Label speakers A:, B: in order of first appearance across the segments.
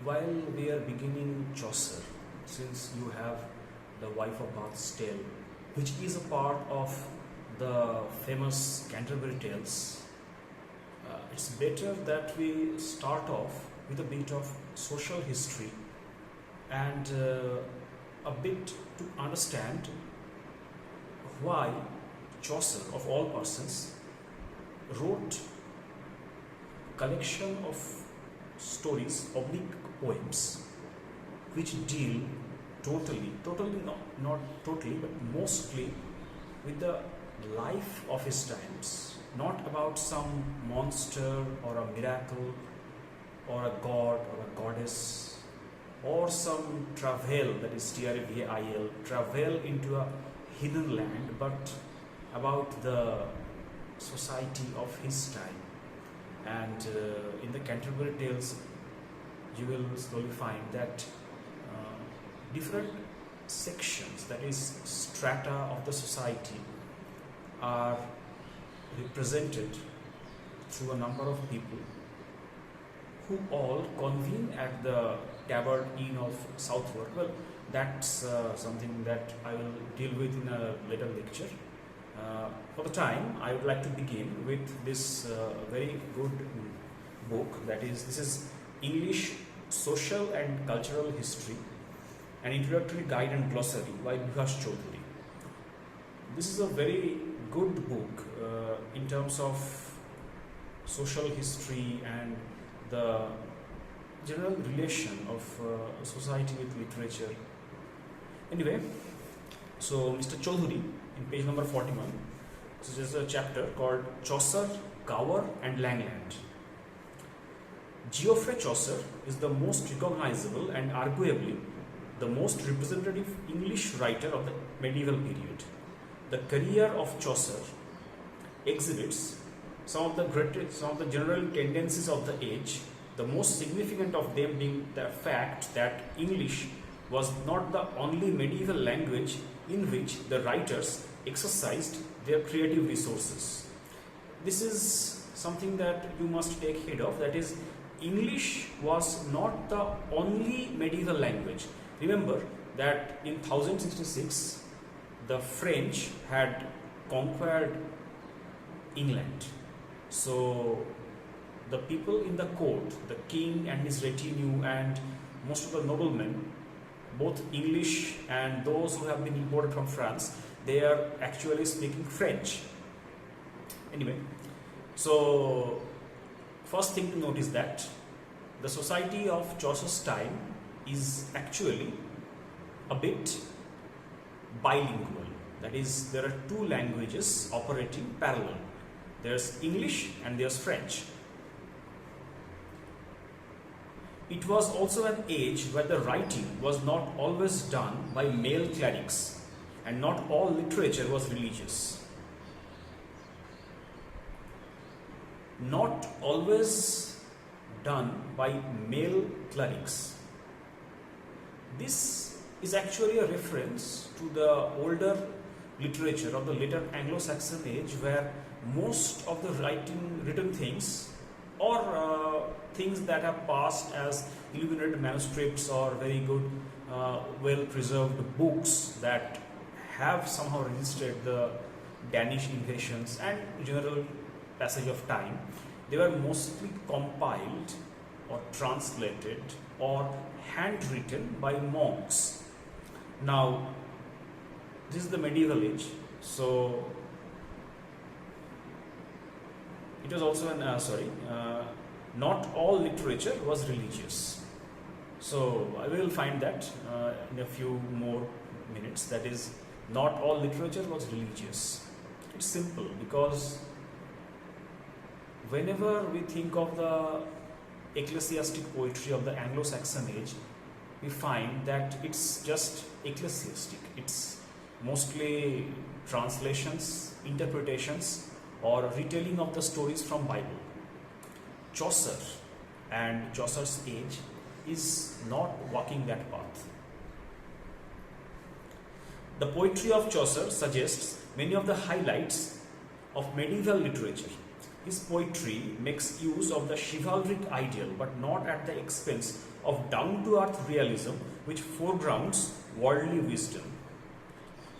A: while we are beginning Chaucer, since you have the Wife of Bath's Tale, which is a part of the famous Canterbury Tales, it's better that we start off with a bit of social history and a bit to understand why Chaucer, of all persons, wrote a collection of stories, oblique poems, which deal totally not totally, but mostly with the life of his times, not about some monster or a miracle or a god or a goddess or some travel, that is travel, travel into a hidden land, but about the society of his time. And in the Canterbury Tales, you will slowly find that different sections, that is strata of the society, are represented through a number of people who all convene at the Tabard Inn of Southwark. Well, that's something that I will deal with in a later lecture. For the time, I would like to begin with this very good book, that is, this is English Social and Cultural History, an introductory guide and glossary by Geoffrey Chaucer. This is a very good book in terms of social history and the general relation of society with literature. Anyway, so Mr. Chaucer, in page number 41, this is a chapter called Chaucer, Gower and Langland. Geoffrey Chaucer is the most recognizable and arguably the most representative English writer of the medieval period. The career of Chaucer exhibits some of the general tendencies of the age, the most significant of them being the fact that English was not the only medieval language in which the writers exercised their creative resources. This is something that you must take heed of, that is, English was not the only medieval language. Remember that in 1066 the French had conquered England. So the people in the court, the king and his retinue and most of the noblemen, both English and those who have been imported from France, they are actually speaking French. Anyway, so first thing to note is that the society of Chaucer's time is actually a bit bilingual. That is, there are two languages operating parallel. There's English and there's French. It was also an age where the writing was not always done by male clerics, and not all literature was religious. Not always done by male clerics. This is actually a reference to the older literature of the later Anglo-Saxon age, where most of the written things or things that are passed as illuminated manuscripts or very good well-preserved books that have somehow registered the Danish invasions and general passage of time, they were mostly compiled or translated or handwritten by monks. Now, this is the medieval age, so it was also not all literature was religious. So I will find that in a few more minutes. That is, not all literature was religious. It's simple, because whenever we think of the ecclesiastic poetry of the Anglo-Saxon age, we find that it's just ecclesiastic. It's mostly translations, interpretations, or retelling of the stories from Bible. Chaucer and Chaucer's age is not walking that path. The poetry of Chaucer suggests many of the highlights of medieval literature. His poetry makes use of the chivalric ideal, but not at the expense of down-to-earth realism which foregrounds worldly wisdom.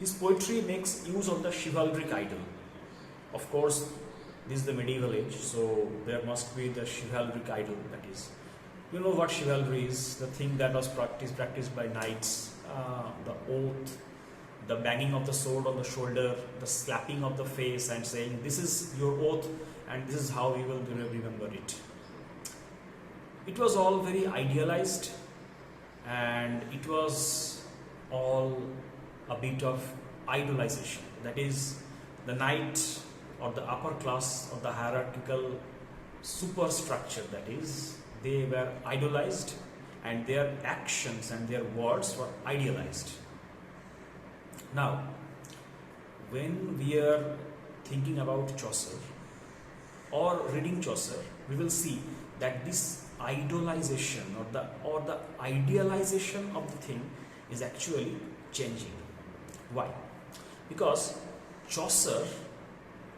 A: His poetry makes use of the chivalric ideal. Of course, this is the medieval age, so there must be the chivalric ideal, that is. You know what chivalry is, the thing that was practiced by knights, the oath, the banging of the sword on the shoulder, the slapping of the face and saying, this is your oath and this is how we will remember it. It was all very idealized, and it was all a bit of idolization. That is, the knight or the upper class or the hierarchical superstructure, that is, they were idolized and their actions and their words were idealized. Now, when we are thinking about Chaucer or reading Chaucer, we will see that this idolization or the idealization of the thing is actually changing. Why? Because Chaucer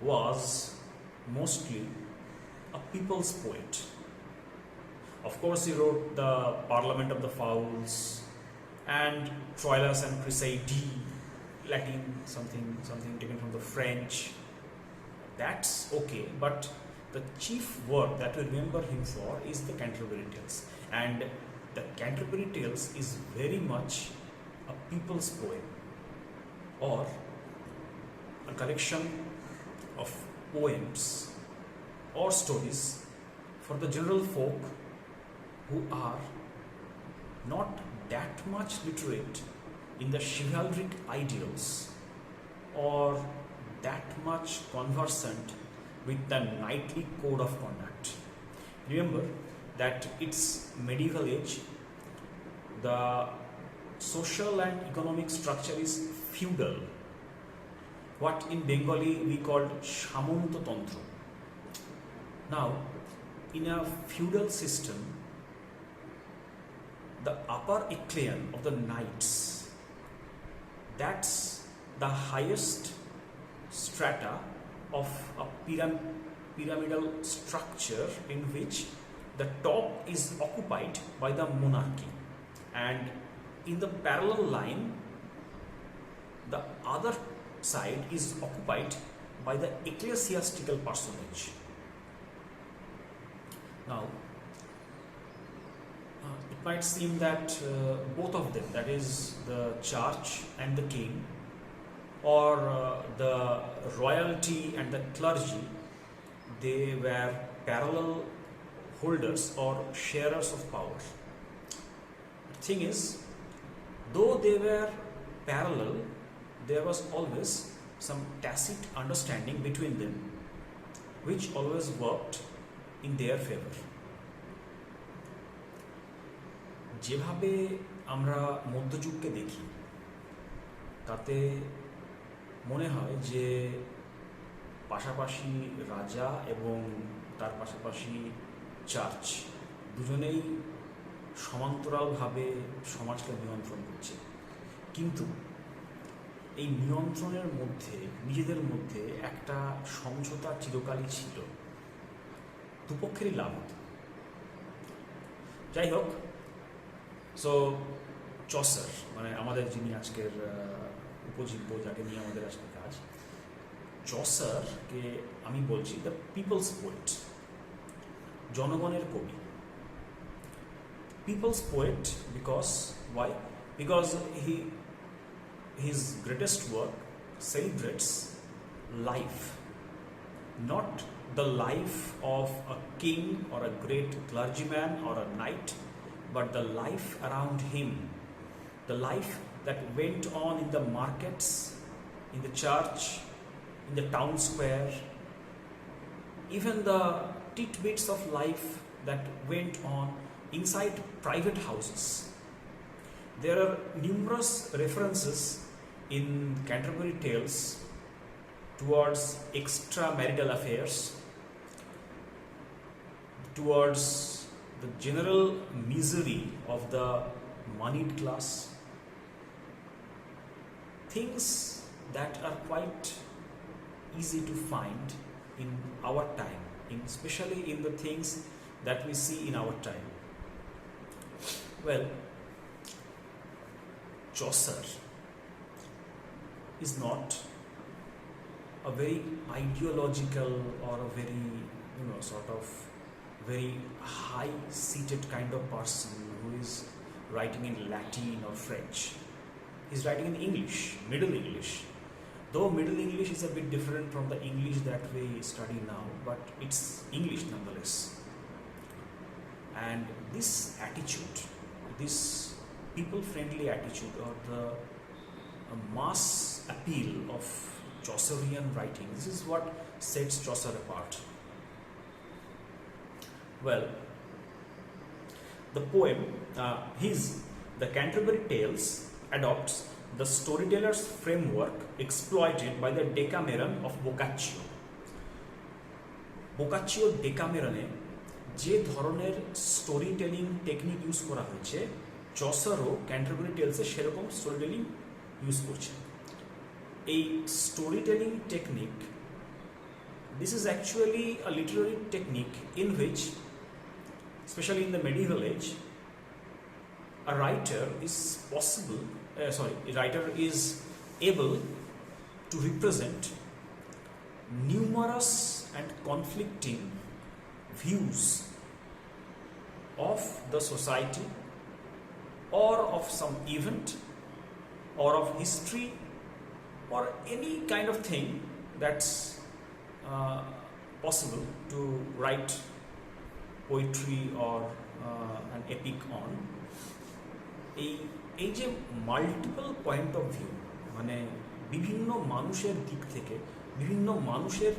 A: was mostly a people's poet. Of course, he wrote the Parliament of the Fowls and Troilus and Cressida, Latin, something taken from the French. That's okay, but the chief work that we remember him for is the Canterbury Tales. And the Canterbury Tales is very much a people's poem, or a collection of poems or stories for the general folk who are not that much literate in the chivalric ideals or that much conversant with the knightly code of conduct. Remember that it's medieval age, the social and economic structure is feudal, what in Bengali we called Shamanto Tantra. Now, in a feudal system, the upper echelon of the knights, that's the highest strata of a pyramidal structure in which the top is occupied by the monarchy, and in the parallel line the other side is occupied by the ecclesiastical personage. Now, it might seem that both of them, that is the church and the king, or the royalty and the clergy, they were parallel holders or sharers of power. The thing is, though they were parallel, there was always some tacit understanding between them which always worked in their favor. যেভাবে আমরা মধ্যযুগকে দেখি, তাতে মনে হয় যে পাশাপাশি রাজা এবং তার পাশাপাশি চার্চ দুজনেই সমান্তরালভাবে সমাজকে নিয়ন্ত্রণ করছে, কিন্তু এই নিয়ন্ত্রণের মধ্যে নিজেদের মধ্যে একটা সমঝোতা চিরকালই ছিল, দুপক্ষেরই লাভ হতো। যাই হোক, সো চসার মানে আমাদের যিনি আজকের উপজীব্য, যাকে নিয়ে আমাদের আজকের কাজ, চসারকে আমি বলছি দ্য পিপলস পোয়েট, জনগণের কবি। People's poet because why? Because his greatest work celebrates life, not the life of a king or a great clergyman or a knight, but the life around him, the life that went on in the markets, in the church, in the town square, even the tidbits of life that went on inside private houses. There are numerous references in Canterbury Tales towards extramarital affairs, towards the general misery of the moneyed class, things that are quite easy to find in our time. especially in the things that we see in our time. Well, Chaucer is not a very ideological or a very, sort of very high-seated kind of person who is writing in Latin or French. He's writing in English, Middle English. Though Middle English is a bit different from the English that we study now, but it's English nonetheless. And this attitude, this people-friendly attitude, or the mass appeal of Chaucerian writing, this is what sets Chaucer apart. Well, the poem, the Canterbury Tales adopts the storyteller's framework exploited by the Decameron of Boccaccio. Boccaccio Decamerone যে ধরনের story telling technique use করা হয়েছে, চসারও Canterbury টেলসে সেরকম story telling use করছে। এই story telling technique, this is actually a literary technique in which, especially in the medieval age, a writer is able to represent numerous and conflicting views of the society or of some event or of history or any kind of thing that's possible to write poetry or an epic on. এই যে multiple point of view, মানে বিভিন্ন মানুষের দিক থেকে, বিভিন্ন মানুষের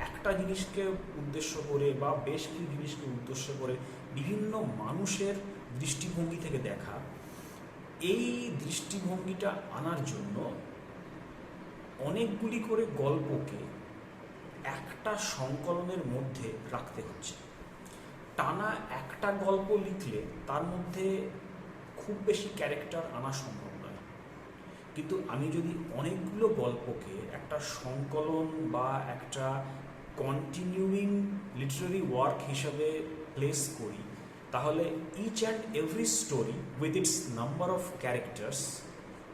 A: একটা জিনিসকে উদ্দেশ্য করে বা বেশ কিছু জিনিসকে উদ্দেশ্য করে বিভিন্ন মানুষের দৃষ্টিভঙ্গি থেকে দেখা, এই দৃষ্টিভঙ্গিটা আনার জন্য অনেকগুলি করে গল্পকে একটা সংকলনের মধ্যে রাখতে হচ্ছে। টানা একটা গল্প লিখলে তার মধ্যে খুব বেশি ক্যারেক্টার আনা সম্ভব নয়, কিন্তু আমি যদি অনেকগুলো গল্পকে একটা সংকলন বা একটা কন্টিনিউইং লিটারারি ওয়ার্ক হিসাবে প্লেস করি, তাহলে each and every story with its number of characters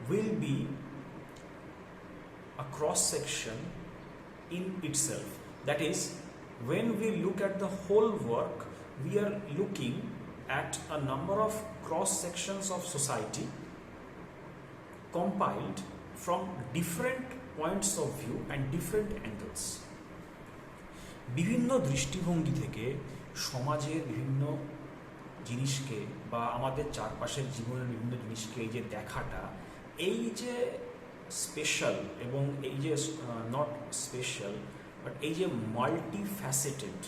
A: will be a cross section in itself. That is, when we look at the whole work, we are looking at a number of cross sections of society compiled from different points of view and different angles. বিভিন্ন দৃষ্টিভঙ্গি থেকে সমাজের বিভিন্ন জিনিসকে বা আমাদের চারপাশের জীবনের বিভিন্ন জিনিসকে এই যে দেখাটা, এই যে স্পেশাল এবং এই যে নট স্পেশাল বাট এই যে মাল্টি ফ্যাসেটেড,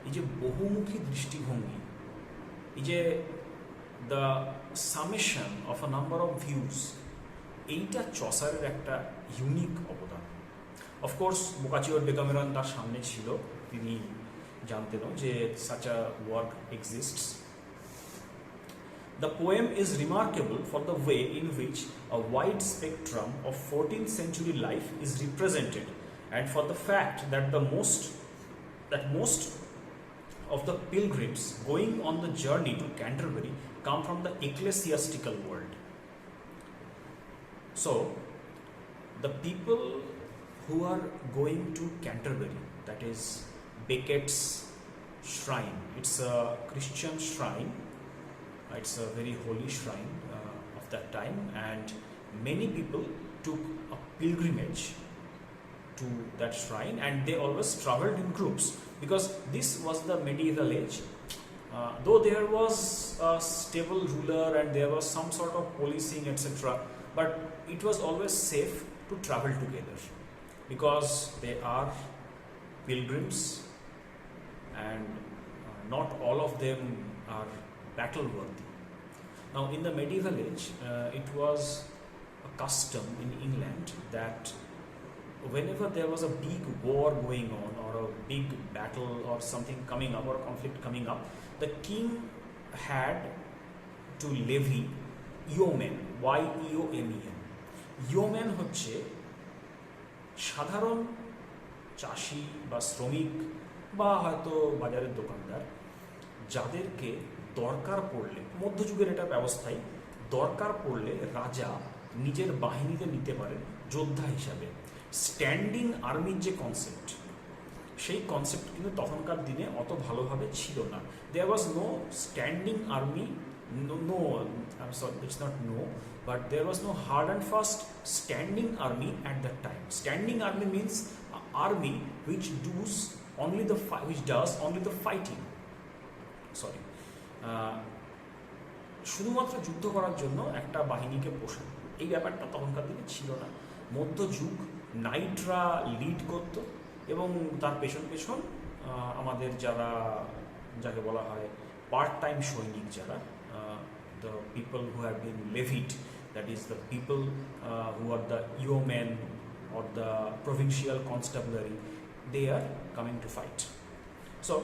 A: এই যে বহুমুখী দৃষ্টিভঙ্গি, এই যে the summation of a number of views, এইটা চসারের একটা ইউনিক অবদান। অফকোর্স বোকাচিও ডেকামেরন তার সামনে ছিল, তিনি জানতেনও যে such a work exists. The poem is remarkable for the way in which a wide spectrum of 14th century life is represented, and for the fact that most of the pilgrims going on the journey to Canterbury come from the ecclesiastical world. So, the people who are going to Canterbury, that is Becket's shrine, it's a Christian shrine. It's a very holy shrine of that time, and many people took a pilgrimage to that shrine, and they always traveled in groups because this was the medieval age. Though there was a stable ruler and there was some sort of policing, etc., but it was always safe to travel together because they are pilgrims, and not all of them are battle worthy. Now, in the medieval age, it was a custom in England that whenever there was a big war going on or a big battle or something coming up or conflict coming up, the king had to levy yeomen, Y-E-O-M-E-N. Yeomen হচ্ছে সাধারণ চাষি বা শ্রমিক বা হয়তো বাজারের দোকানদার, যাদেরকে দরকার পড়লে, মধ্যযুগের এটা ব্যবস্থায়, দরকার পড়লে রাজা নিজের বাহিনীতে নিতে পারেন যোদ্ধা হিসাবে। স্ট্যান্ডিং আর্মির যে কনসেপ্ট, সেই কনসেপ্ট কিন্তু তখনকার দিনে অত ভালোভাবে ছিল না। There was no standing army, no, I am sorry, it's not no, but there was no hard and fast standing army at that time. Standing army means an army which does only the fighting. Sorry, শুধুমাত্র যুদ্ধ করার জন্য একটা বাহিনীকে পোষানো, এই ব্যাপারটা তখনকার দিনে ছিল না। মধ্যযুগ নাইটরা লিড করত এবং তার পেছন পেছন আমাদের যাকে বলা হয় পার্ট টাইম সৈনিক, যারা the people who have been levied, that is the people who are the yeomen or the provincial constabulary, they are coming to fight. So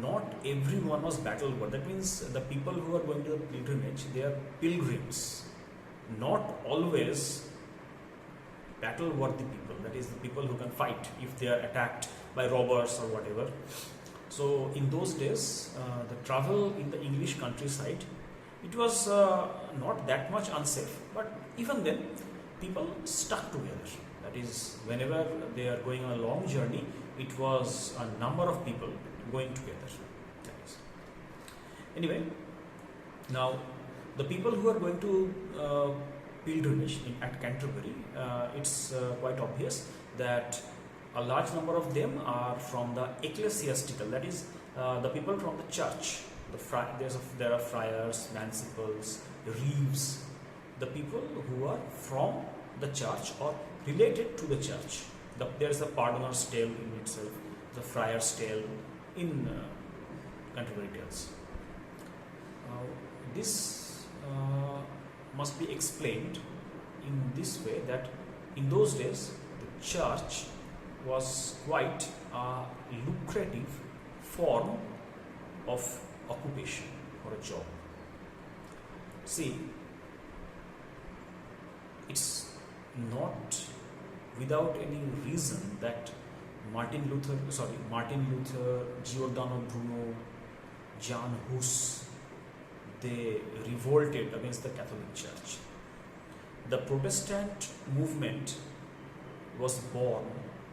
A: not everyone was battle worthy. That means the people who are going to the pilgrimage, they are pilgrims, not always battle worthy people, that is the people who can fight if they are attacked by robbers or whatever. So in those days, the travel in the English countryside, it was not that much unsafe, but even then people stuck together. That is, whenever they are going on a long journey, it was a number of people going together. That is. Anyway, now the people who are going to pilgrimage at Canterbury, it's quite obvious that a large number of them are from the ecclesiastical, that is the people from the church. There are friars, manciples, reeves, the people who are from the church or related to the church. There is the pardoner's tale in itself, the friar's tale in Canterbury Tales. This must be explained in this way, that in those days the church was quite a lucrative form of occupation or a job. See, it's not without any reason that Martin Luther, Giordano Bruno, Jan Hus, they revolted against the Catholic Church. The Protestant movement was born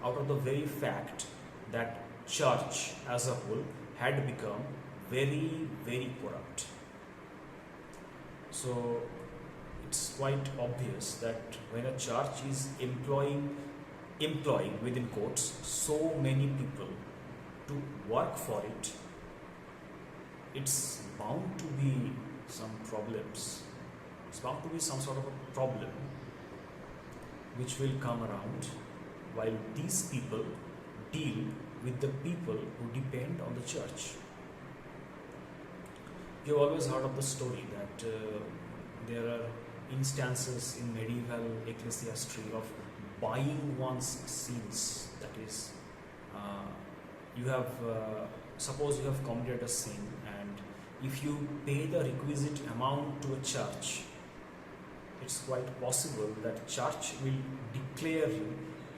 A: out of the very fact that church as a whole had become very, very corrupt. So it's quite obvious that when a church is employing within quotes so many people to work for it, it's bound to be some problems. It's bound to be some sort of a problem which will come around while these people deal with the people who depend on the church. You've always heard of the story that there are instances in medieval ecclesiastry of buying one's sins. That is, suppose you have committed a sin, and if you pay the requisite amount to a church, it's quite possible that church will declare you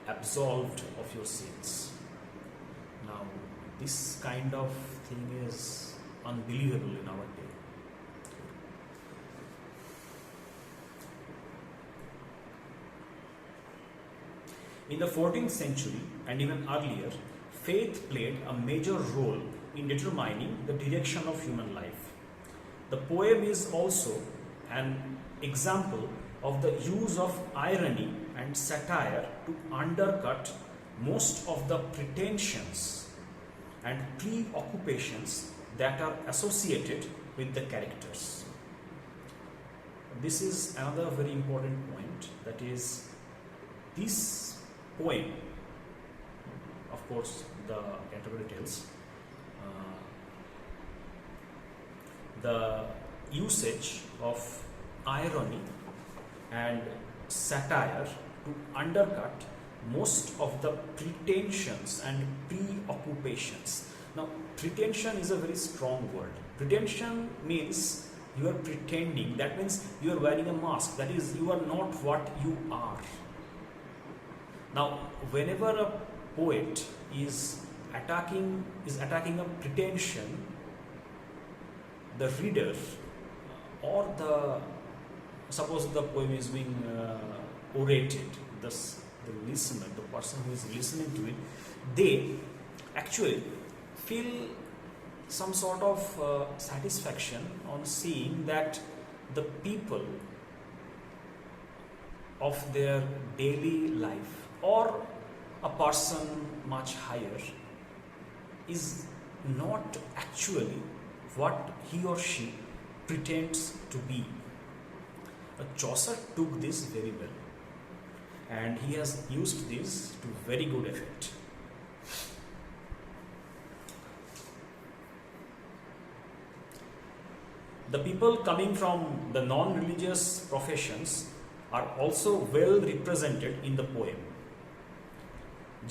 A: absolved of your sins. Now, this kind of thing is unbelievable in our day. In the 14th century and even earlier, faith played a major role in determining the direction of human life. The poem is also an example of the use of irony and satire to undercut most of the pretensions and preoccupations that are associated with the characters. This is another very important point, that is, this poem, of course, the Canterbury Tales, the usage of irony and satire to undercut most of the pretensions and preoccupations. Now, pretension is a very strong word. Pretension means you are pretending. That means you are wearing a mask. That is, you are not what you are. Now, whenever a poet is attacking a pretension the reader or suppose the poem is being orated, the listener, the person who is listening to it, they actually feel some sort of satisfaction on seeing that the people of their daily life or a person much higher is not actually what he or she pretends to be. Chaucer took this very well, and he has used this to very good effect. The people coming from the non-religious professions are also well represented in the poem.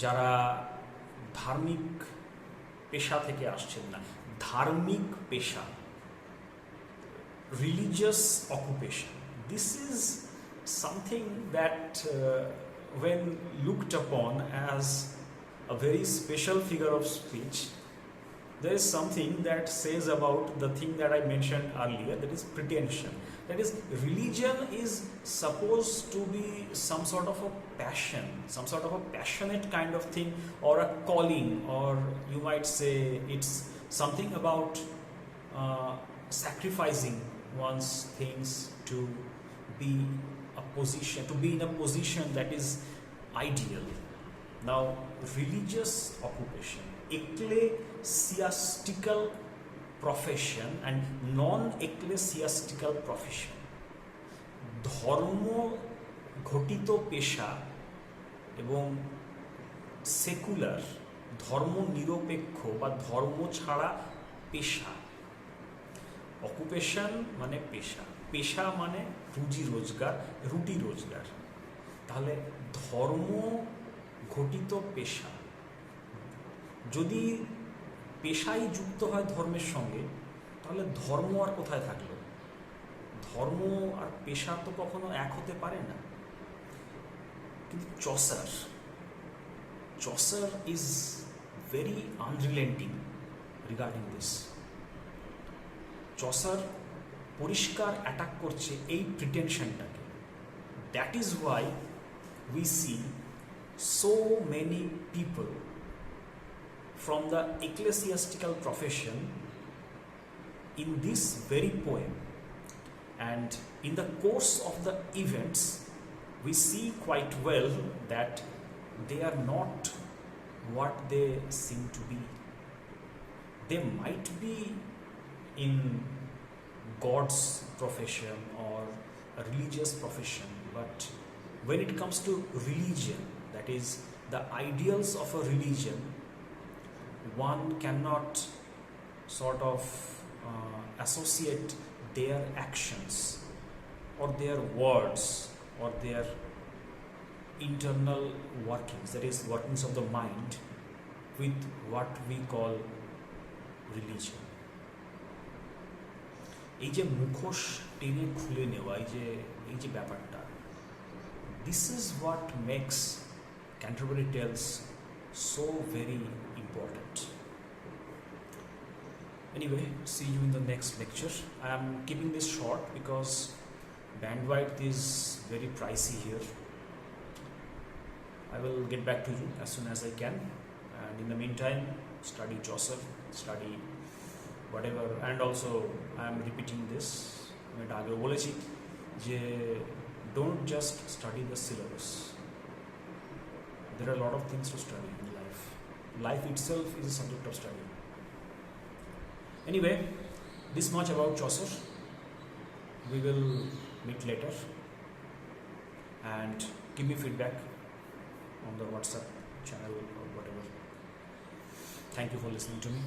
A: যারা ধার্মিক পেশা থেকে আসছেন না, ধার্মিক পেশা, religious occupation. This is something that when looked upon as a very special figure of speech, there is something that says about the thing that I mentioned earlier, that is pretension. That is, religion is supposed to be some sort of a passion, some sort of a passionate kind of thing, or a calling, or you might say it's something about sacrificing one's things to be in a position that is ideal. Now, religious occupation, ecclesiastical profession and non-ecclesiastical profession, ধর্ম ঘটিত পেশা এবং secular ধর্ম নিরপেক্ষ বা ধর্ম ছাড়া পেশা। অকুপেশন মানে পেশা, পেশা মানে রুজি রোজগার। তাহলে ধর্ম ঘটিত পেশা, যদি পেশাই যুক্ত হয় ধর্মের সঙ্গে, তাহলে ধর্ম আর কোথায় থাকলো? ধর্ম আর পেশা তো কখনো এক হতে পারে না। কিন্তু Chaucer is very unrelenting regarding this. Chaucer পরিষ্কার অ্যাটাক করছে এই প্রিটেনশনটাকে। That is why we see so many people from the ecclesiastical profession in this very poem, and in the course of the events we see quite well that they are not what they seem to be. They might be in God's profession or a religious profession, but when it comes to religion, that is the ideals of a religion, one cannot sort of associate their actions or their words or their internal workings, that is workings of the mind, with what we call religion. এই যে মুখোশ টেনে খুলে নেওয়া, এই যে ব্যাপারটা, this is what makes Canterbury Tales so very important. Anyway, see you in the next lecture. I am keeping this short because bandwidth is very pricey here. I will get back to you as soon as I can, and in the meantime study Chaucer, study whatever, and also I am repeating this, আমি আগে বলেছি যে don't just study the syllabus. There are a lot of things to study in life. Life itself is a subject of study. Anyway, this much about Chaucer. We will meet later, and give me feedback on the WhatsApp channel or whatever. Thank you for listening to me.